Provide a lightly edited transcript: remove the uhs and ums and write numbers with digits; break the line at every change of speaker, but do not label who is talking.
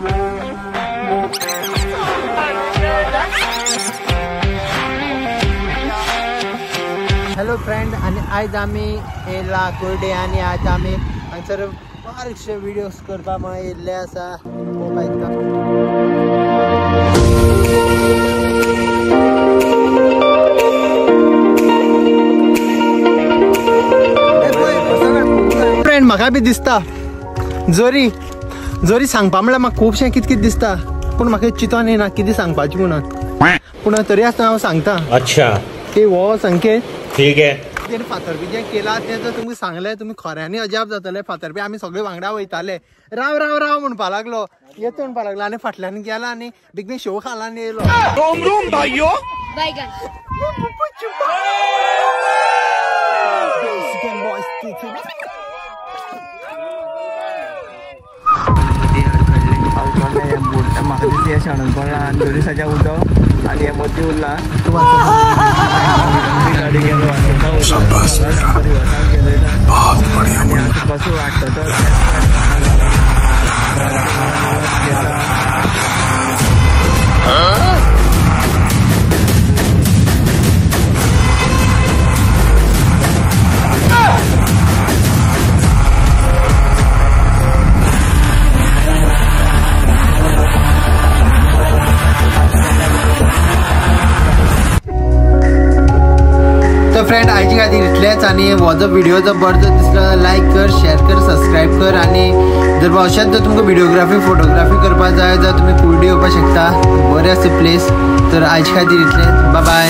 Hello friend, आणि आज आम्ही येयला कुर्डे आणि आज आम्ही हांगसर बारीकशे व्हिडिओज करपाक येयल्ले आसा. फ्रेंड म्हाका बी दिसता जोरी जोरी सांगपा म्हळ्यार म्हाका खुबशें कित कित दिसता, पूण म्हाका चिंतोन येना कितें सांगपाचें म्हणून. पूण तरी आसतना हांव सांगता. अच्छा की हो संकेत ठीक आहे. फातर्पी जें केलां तें जर तुमी सांगलें तुमी खऱ्यांनी अजाप जातले. फातर्पी आमी सगळे वांगडा वयताले, राव राव राव म्हणपा लागलो, येतो म्हणपा लागलो, आनी फाटल्यान गेला आनी बिगने शो खाला आनी येयलो. रोम रोम भाइयो म्हाका दिसता शाणून पडला आनी दोरीसाच्या उदो आनी हे मोती उरला. गाडी गेलो कसो वाटतो तो. फ्रेंड आयचे खातीर इतलेंच. आनी हो जो व्हिडिओ जर बरो दिसलो लायक कर, शेअर कर, सबस्क्राईब कर. आनी जर अशेंच जर तुमकां व्हिडिओग्राफी फोटोग्राफी करपाक जाय जाल्यार तुमी कुर्डी येवपाक शकता. बरें आसा प्लेस. तर आयचे खातीर इतलेंच. Bye bye.